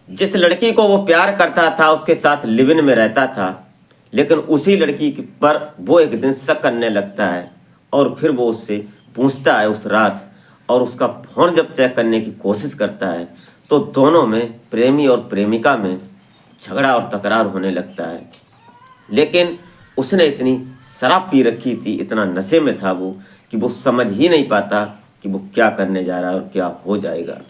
जिस लड़की को वो प्यार करता था उसके साथ लिव इन में रहता था, लेकिन उसी लड़की पर वो एक दिन शक करने लगता है और फिर वो उससे पूछता है उस रात, और उसका फ़ोन जब चेक करने की कोशिश करता है तो दोनों में, प्रेमी और प्रेमिका में, झगड़ा और तकरार होने लगता है। लेकिन उसने इतनी शराब पी रखी थी, इतना नशे में था वो, कि वो समझ ही नहीं पाता कि वो क्या करने जा रहा है और क्या हो जाएगा।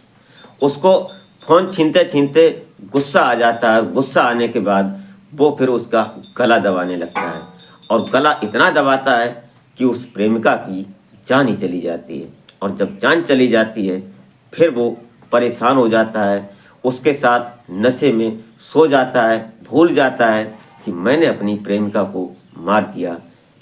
उसको फ़ोन छीनते छीनते गुस्सा आ जाता है, और गुस्सा आने के बाद वो फिर उसका गला दबाने लगता है, और गला इतना दबाता है कि उस प्रेमिका की जान ही चली जाती है। और जब जान चली जाती है फिर वो परेशान हो जाता है, उसके साथ नशे में सो जाता है, भूल जाता है कि मैंने अपनी प्रेमिका को मार दिया।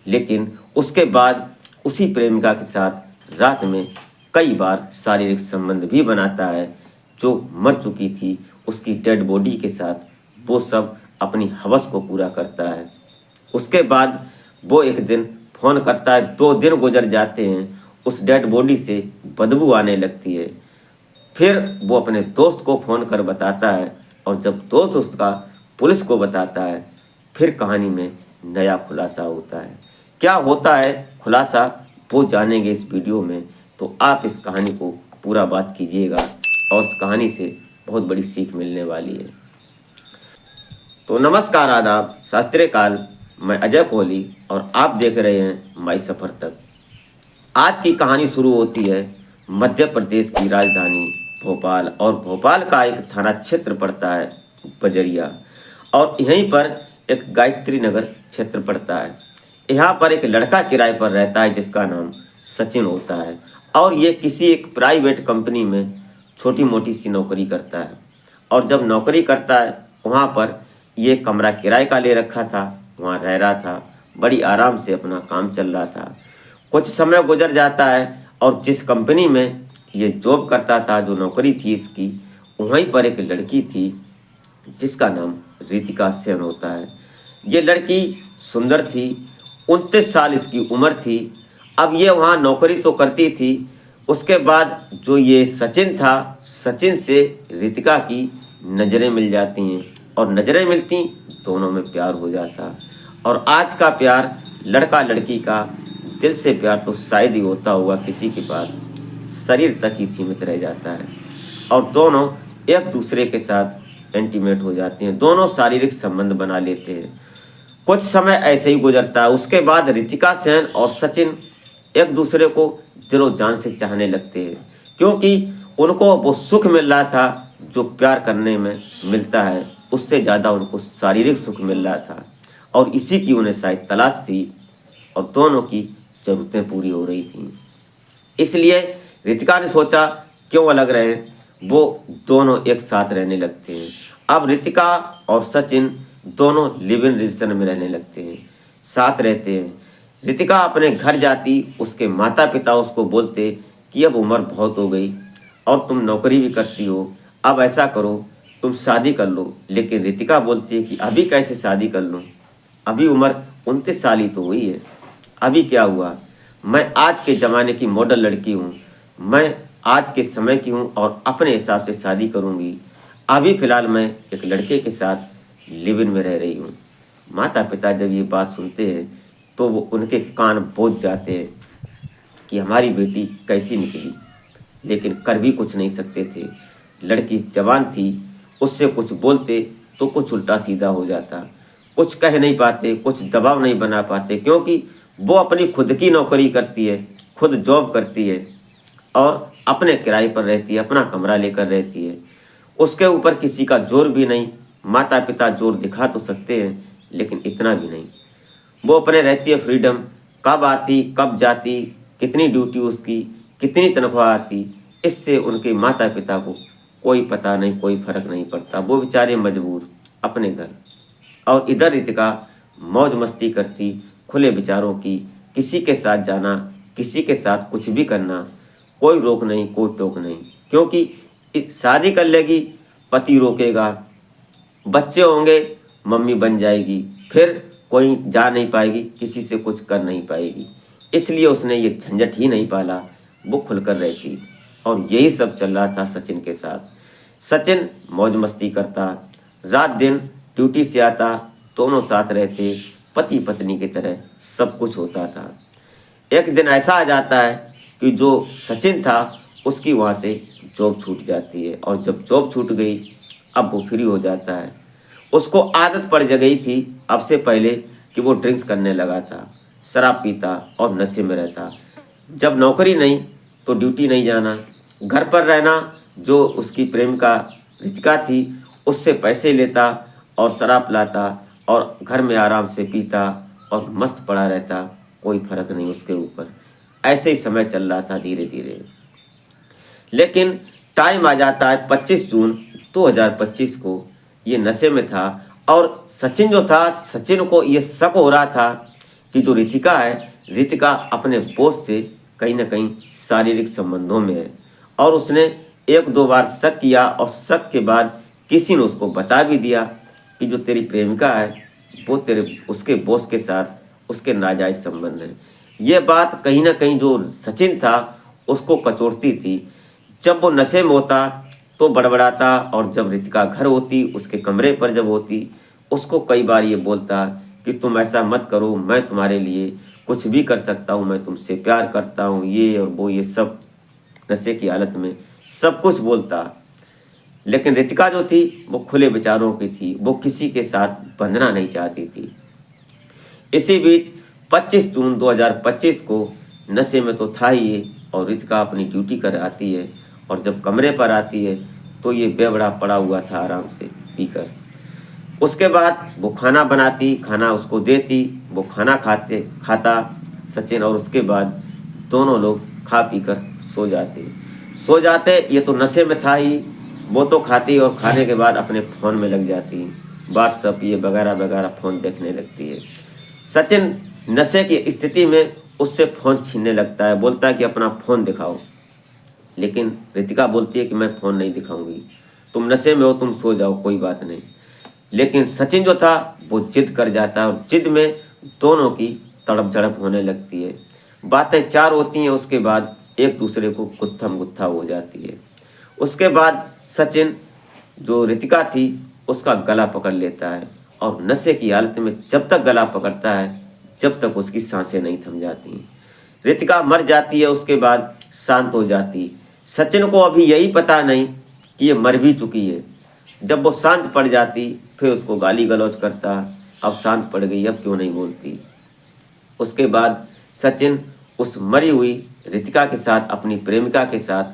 लेकिन उसके बाद उसी प्रेमिका के साथ रात में कई बार शारीरिक संबंध भी बनाता है, जो मर चुकी थी उसकी डेड बॉडी के साथ वो सब अपनी हवस को पूरा करता है। उसके बाद वो एक दिन फ़ोन करता है, 2 दिन गुजर जाते हैं, उस डेड बॉडी से बदबू आने लगती है। फिर वो अपने दोस्त को फ़ोन कर बताता है, और जब दोस्त उसका पुलिस को बताता है फिर कहानी में नया खुलासा होता है। क्या होता है खुलासा वो जानेंगे इस वीडियो में, तो आप इस कहानी को पूरा बात कीजिएगा और उस कहानी से बहुत बड़ी सीख मिलने वाली है। तो नमस्कार, आदाब, शास्त्रीय काल। मैं अजय कोहली और आप देख रहे हैं माई सफ़र तक। आज की कहानी शुरू होती है मध्य प्रदेश की राजधानी भोपाल, और भोपाल का एक थाना क्षेत्र पड़ता है बजरिया, और यहीं पर एक गायत्री नगर क्षेत्र पड़ता है। यहाँ पर एक लड़का किराए पर रहता है जिसका नाम सचिन होता है, और ये किसी एक प्राइवेट कंपनी में छोटी मोटी सी नौकरी करता है। और जब नौकरी करता है वहाँ पर ये कमरा किराए का ले रखा था, वहाँ रह रहा था, बड़ी आराम से अपना काम चल रहा था। कुछ समय गुजर जाता है और जिस कंपनी में ये जॉब करता था, जो नौकरी थी इसकी, वहीं पर एक लड़की थी जिसका नाम रितिका सेन होता है। ये लड़की सुंदर थी, 29 साल इसकी उम्र थी। अब ये वहाँ नौकरी तो करती थी, उसके बाद जो ये सचिन था, सचिन से रितिका की नज़रें मिल जाती हैं, और नज़रें मिलती, दोनों में प्यार हो जाता। और आज का प्यार लड़का लड़की का दिल से प्यार तो शायद ही होता होगा किसी के पास, शरीर तक ही सीमित रह जाता है, और दोनों एक दूसरे के साथ इंटीमेट हो जाते हैं, दोनों शारीरिक संबंध बना लेते हैं। कुछ समय ऐसे ही गुजरता है। उसके बाद रितिका सेन और सचिन एक दूसरे को दिलो जान से चाहने लगते हैं, क्योंकि उनको वो सुख मिल रहा था जो प्यार करने में मिलता है, उससे ज़्यादा उनको शारीरिक सुख मिल रहा था, और इसी की उन्हें शायद तलाश थी, और दोनों की ज़रूरतें पूरी हो रही थीं। इसलिए रितिका ने सोचा क्यों अलग रहें, वो दोनों एक साथ रहने लगते हैं। अब रितिका और सचिन दोनों लिव इन रिलेशन में रहने लगते हैं, साथ रहते हैं। रितिका अपने घर जाती, उसके माता पिता उसको बोलते कि अब उम्र बहुत हो गई और तुम नौकरी भी करती हो, अब ऐसा करो तुम शादी कर लो। लेकिन रितिका बोलती है कि अभी कैसे शादी कर लूँ, अभी उम्र 29 साल ही तो हुई है, अभी क्या हुआ, मैं आज के ज़माने की मॉडल लड़की हूँ, मैं आज के समय की हूँ और अपने हिसाब से शादी करूँगी। अभी फ़िलहाल मैं एक लड़के के साथ लिव इन में रह रही हूँ। माता पिता जब ये बात सुनते हैं तो वो उनके कान बोझ जाते हैं कि हमारी बेटी कैसी निकली, लेकिन कर भी कुछ नहीं सकते थे। लड़की जवान थी, उससे कुछ बोलते तो कुछ उल्टा सीधा हो जाता, कुछ कह नहीं पाते, कुछ दबाव नहीं बना पाते, क्योंकि वो अपनी खुद की नौकरी करती है, खुद जॉब करती है, और अपने किराए पर रहती है, अपना कमरा लेकर रहती है। उसके ऊपर किसी का जोर भी नहीं। माता पिता जोर दिखा तो सकते हैं लेकिन इतना भी नहीं। वो अपने रहती है फ्रीडम, कब आती कब जाती, कितनी ड्यूटी उसकी, कितनी तनख्वाह आती, इससे उनके माता पिता को कोई पता नहीं, कोई फर्क नहीं पड़ता। वो बेचारे मजबूर अपने घर। और इधर रितिका मौज मस्ती करती, खुले विचारों की, किसी के साथ जाना, किसी के साथ कुछ भी करना, कोई रोक नहीं, कोई टोक नहीं, क्योंकि शादी कर लेगी पति रोकेगा, बच्चे होंगे मम्मी बन जाएगी, फिर कोई जा नहीं पाएगी, किसी से कुछ कर नहीं पाएगी। इसलिए उसने ये झंझट ही नहीं पाला, वो खुलकर रहती। और यही सब चल रहा था सचिन के साथ। सचिन मौज मस्ती करता, रात दिन ड्यूटी से आता, दोनों साथ रहते, पति पत्नी की तरह सब कुछ होता था। एक दिन ऐसा आ जाता है कि जो सचिन था उसकी वहाँ से जॉब छूट जाती है, और जब जॉब छूट गई अब वो फ्री हो जाता है। उसको आदत पड़ गई थी अब से पहले कि वो ड्रिंक्स करने लगा था, शराब पीता और नशे में रहता। जब नौकरी नहीं तो ड्यूटी नहीं जाना, घर पर रहना, जो उसकी प्रेमिका रितिका थी उससे पैसे लेता और शराब लाता और घर में आराम से पीता और मस्त पड़ा रहता, कोई फर्क नहीं उसके ऊपर। ऐसे ही समय चल रहा था धीरे धीरे। लेकिन टाइम आ जाता है 25 जून 2025 को, ये नशे में था और सचिन जो था, सचिन को ये शक हो रहा था कि जो रितिका है, रितिका अपने बॉस से कहीं ना कहीं शारीरिक संबंधों में है। और उसने एक दो बार शक किया और शक के बाद किसी ने उसको बता भी दिया कि जो तेरी प्रेमिका है वो तेरे उसके बॉस के साथ उसके नाजायज संबंध हैं। ये बात कहीं ना कहीं जो सचिन था उसको कचोटती थी। जब वो नशे में होता तो बड़बड़ाता, और जब रितिका घर होती, उसके कमरे पर जब होती, उसको कई बार ये बोलता कि तुम ऐसा मत करो, मैं तुम्हारे लिए कुछ भी कर सकता हूँ, मैं तुमसे प्यार करता हूँ, ये और वो, ये सब नशे की हालत में सब कुछ बोलता। लेकिन रितिका जो थी वो खुले विचारों की थी, वो किसी के साथ बंधना नहीं चाहती थी। इसी बीच 25 जून 2025 को नशे में तो था ही ये, और रितिका अपनी ड्यूटी कर आती है, और जब कमरे पर आती है तो ये बेवड़ा पड़ा हुआ था आराम से पीकर। उसके बाद वो खाना बनाती, खाना उसको देती, वो खाना खाता सचिन, और उसके बाद दोनों लोग खा पी कर सो जाते। ये तो नशे में था ही, वो तो खाती और खाने के बाद अपने फ़ोन में लग जाती, व्हाट्सअप ये वगैरह वगैरह फ़ोन देखने लगती है। सचिन नशे की स्थिति में उससे फ़ोन छीनने लगता है, बोलता है कि अपना फ़ोन दिखाओ। लेकिन रितिका बोलती है कि मैं फ़ोन नहीं दिखाऊंगी, तुम नशे में हो, तुम सो जाओ, कोई बात नहीं। लेकिन सचिन जो था वो जिद कर जाता है, और जिद में दोनों की तड़प झड़प होने लगती है। बातें चार होती हैं, उसके बाद एक दूसरे को गुत्थम गुत्था हो जाती है। उसके बाद सचिन जो रितिका थी उसका गला पकड़ लेता है, और नशे की हालत में जब तक गला पकड़ता है जब तक उसकी सांसें नहीं थम जाती। रितिका मर जाती है, उसके बाद शांत हो जाती। सचिन को अभी यही पता नहीं कि ये मर भी चुकी है। जब वो शांत पड़ जाती फिर उसको गाली गलौज करता, अब शांत पड़ गई, अब क्यों नहीं बोलती। उसके बाद सचिन उस मरी हुई रितिका के साथ, अपनी प्रेमिका के साथ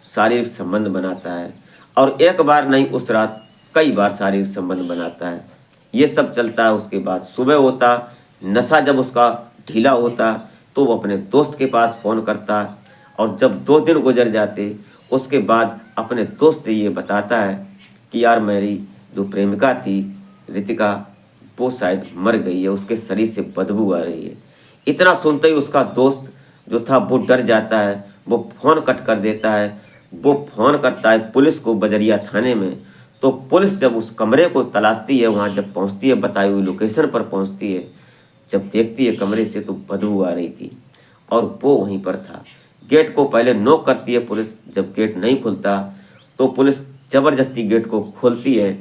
शारीरिक संबंध बनाता है, और एक बार नहीं उस रात कई बार शारीरिक संबंध बनाता है। ये सब चलता है। उसके बाद सुबह होता, नशा जब उसका ढीला होता तो वो अपने दोस्त के पास फ़ोन करता, और जब 2 दिन गुजर जाते उसके बाद अपने दोस्त से ये बताता है कि यार मेरी जो प्रेमिका थी रितिका वो शायद मर गई है, उसके शरीर से बदबू आ रही है। इतना सुनते ही उसका दोस्त जो था वो डर जाता है, वो फ़ोन कट कर देता है। वो फ़ोन करता है पुलिस को, बजरिया थाने में। तो पुलिस जब उस कमरे को तलाशती है, वहाँ जब पहुँचती है, बताई हुई लोकेशन पर पहुँचती है, जब देखती है कमरे से तो बदबू आ रही थी, और वो वहीं पर था। गेट को पहले नॉक करती है पुलिस, जब गेट नहीं खुलता तो पुलिस ज़बरदस्ती गेट को खोलती है।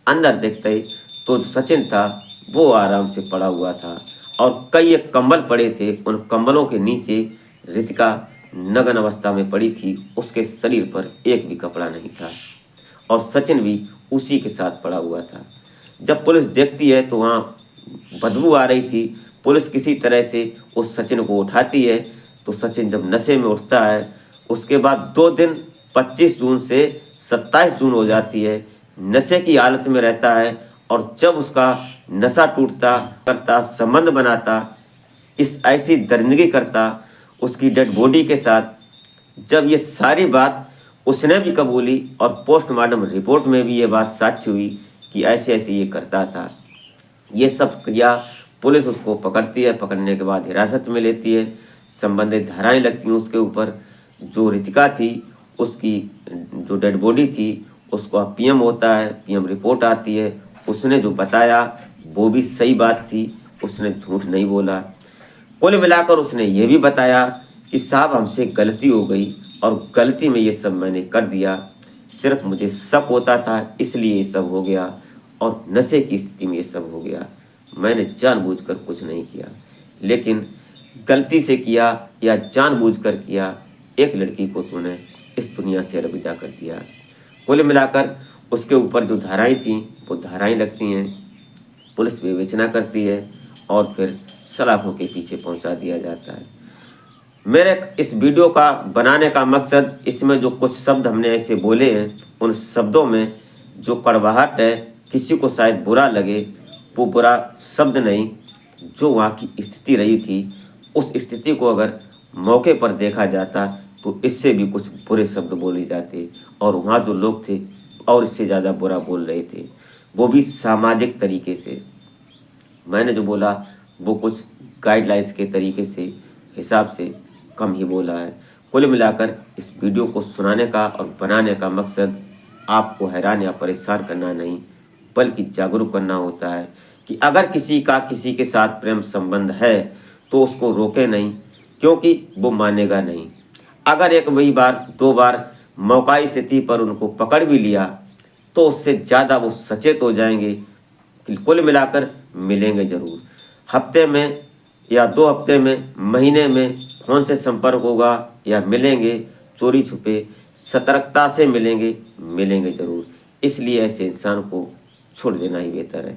अंदर देखते ही तो सचिन था वो आराम से पड़ा हुआ था, और कई एक कंबल पड़े थे, उन कंबलों के नीचे रितिका नग्न अवस्था में पड़ी थी, उसके शरीर पर एक भी कपड़ा नहीं था, और सचिन भी उसी के साथ पड़ा हुआ था। जब पुलिस देखती है तो वहाँ बदबू आ रही थी। पुलिस किसी तरह से उस सचिन को उठाती है, तो सचिन जब नशे में उठता है उसके बाद 2 दिन 25 जून से 27 जून हो जाती है, नशे की हालत में रहता है। और जब उसका नशा टूटता करता, संबंध बनाता, इस ऐसी दरिंदगी करता उसकी डेड बॉडी के साथ, जब ये सारी बात उसने भी कबूली और पोस्टमार्टम रिपोर्ट में भी ये बात साक्ष्य हुई कि ऐसे ऐसे ये करता था। ये सब किया, पुलिस उसको पकड़ती है, पकड़ने के बाद हिरासत में लेती है, संबंधित धाराएं लगती हैं उसके ऊपर। जो रितिका थी उसकी जो डेड बॉडी थी उसको पीएम होता है, पीएम रिपोर्ट आती है, उसने जो बताया वो भी सही बात थी, उसने झूठ नहीं बोला। कुल मिलाकर उसने ये भी बताया कि साहब हमसे गलती हो गई और गलती में ये सब मैंने कर दिया, सिर्फ मुझे शक होता था इसलिए ये सब हो गया, और नशे की स्थिति में ये सब हो गया। मैंने जानबूझकर कुछ नहीं किया, लेकिन गलती से किया या जानबूझकर किया, एक लड़की को तूने इस दुनिया से अलविदा कर दिया। कुल मिलाकर उसके ऊपर जो धाराएं थी वो धाराएं लगती हैं, पुलिस विवेचना करती है और फिर सलाखों के पीछे पहुंचा दिया जाता है। मेरे इस वीडियो का बनाने का मकसद, इसमें जो कुछ शब्द हमने ऐसे बोले हैं, उन शब्दों में जो कड़वाहट है, किसी को शायद बुरा लगे, वो बुरा शब्द नहीं, जो वहाँ की स्थिति रही थी, उस स्थिति को अगर मौके पर देखा जाता तो इससे भी कुछ बुरे शब्द बोले जाते, और वहाँ जो लोग थे और इससे ज़्यादा बुरा बोल रहे थे, वो भी सामाजिक तरीके से। मैंने जो बोला वो कुछ गाइडलाइंस के तरीके से, हिसाब से कम ही बोला है। कुल मिलाकर इस वीडियो को सुनाने का और बनाने का मकसद आपको हैरान या परेशान करना नहीं, बल्कि जागरूक करना होता है कि अगर किसी का किसी के साथ प्रेम संबंध है तो उसको रोके नहीं, क्योंकि वो मानेगा नहीं। अगर एक वही बार दो बार मौकाई स्थिति पर उनको पकड़ भी लिया तो उससे ज़्यादा वो सचेत हो जाएंगे कि कुल मिलाकर मिलेंगे ज़रूर। हफ्ते में या 2 हफ्ते में, महीने में फ़ोन से संपर्क होगा या मिलेंगे चोरी छुपे, सतर्कता से मिलेंगे ज़रूर। इसलिए ऐसे इंसान को छोड़ देना ही बेहतर है।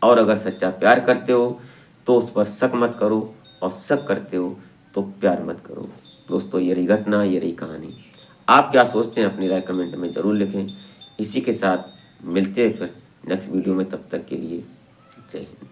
और अगर सच्चा प्यार करते हो तो उस पर शक मत करो, और शक करते हो तो प्यार मत करो। दोस्तों, ये रही घटना, ये रही कहानी। आप क्या सोचते हैं अपनी राय कमेंट में ज़रूर लिखें। इसी के साथ मिलते हैं फिर नेक्स्ट वीडियो में, तब तक के लिए जय हिंद।